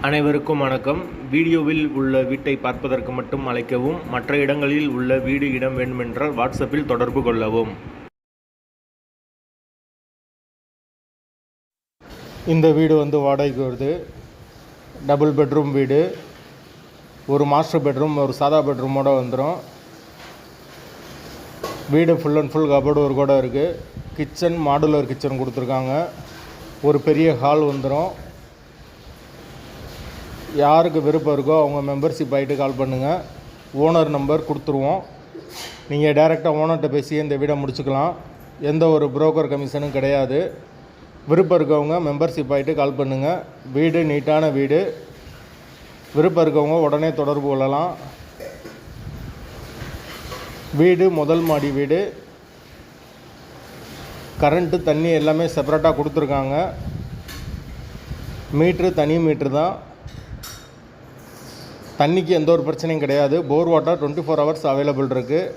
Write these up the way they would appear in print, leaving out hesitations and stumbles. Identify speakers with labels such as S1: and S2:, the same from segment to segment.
S1: அனைவருக்கும் வணக்கம். வீடியோவில் உள்ள வீட்டை பார்ப்பதற்கு மட்டும் அழைக்கவும். மற்ற இடங்களில் உள்ள வீடு இடம் வேண்டுமென்றால் வாட்ஸ்அப்பில் தொடர்பு கொள்ளவும். இந்த வீடு வாடகைக்கு வருது. டபுள் பெட்ரூம் வீடு. ஒரு மாஸ்டர் பெட்ரூம், ஒரு சாதா பெட்ரூமோடு வந்துடும். வீடு ஃபுல் அண்ட் ஃபுல் கபோர்டு ஒரு கூட இருக்குது. கிச்சன் மாடுலர் கிச்சன் கொடுத்துருக்காங்க. ஒரு பெரிய ஹால் வந்துடும். யாருக்கு விருப்பம் இருக்கோ அவங்க மெம்பர்ஷிப் ஆகிட்டு கால் பண்ணுங்கள். ஓனர் நம்பர் கொடுத்துருவோம். நீங்கள் டைரெக்டாக ஓனர்கிட்ட பேசி இந்த வீடை முடிச்சுக்கலாம். எந்த ஒரு புரோக்கர் கமிஷனும் கிடையாது. விருப்பம் இருக்கவங்க மெம்பர்ஷிப் ஆகிட்டு கால் பண்ணுங்கள். வீடு நீட்டான வீடு. விருப்பம் இருக்கவங்க உடனே தொடர்பு கொள்ளலாம். வீடு முதல் மாடி வீடு. கரண்ட்டு தண்ணி எல்லாமே செப்பரேட்டாக கொடுத்துருக்காங்க. மீட்ரு தனி மீட்ரு தான். தண்ணிக்கு எந்த ஒரு பிரச்சனையும் கிடையாது. போர் வாட்டர் 24 hours அவைலபிள் இருக்குது.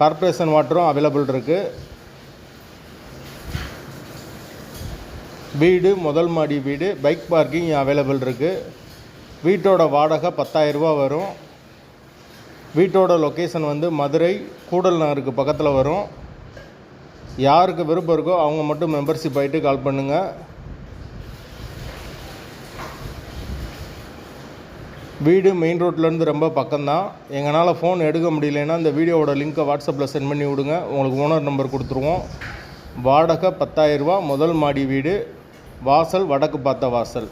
S1: கார்ப்பரேஷன் வாட்டரும் அவைலபிள் இருக்குது. வீடு முதல் மாடி வீடு. பைக் பார்க்கிங் அவைலபிள் இருக்குது. வீட்டோட வாடகை 10,000 ரூபா வரும். வீட்டோட லொக்கேஷன் மதுரை கூடல் நகருக்கு பக்கத்தில் வரும். யாருக்கு விருப்பம் இருக்கோ அவங்க மட்டும் மெம்பர்ஷிப் ஆகிட்டு கால் பண்ணுங்கள். வீடு மெயின் ரோட்லேருந்து ரொம்ப பக்கம்தான். எங்களால் ஃபோன் எடுக்க முடியலன்னா இந்த வீடியோவோட லிங்க்கை வாட்ஸ்அப்பில் சென்ட் பண்ணி விடுங்க. உங்களுக்கு ஓனர் நம்பர் கொடுத்துருவோம். வாடகை 10,000 ரூபா. முதல் மாடி வீடு. வாசல் வடக்கு பார்த்த வாசல்.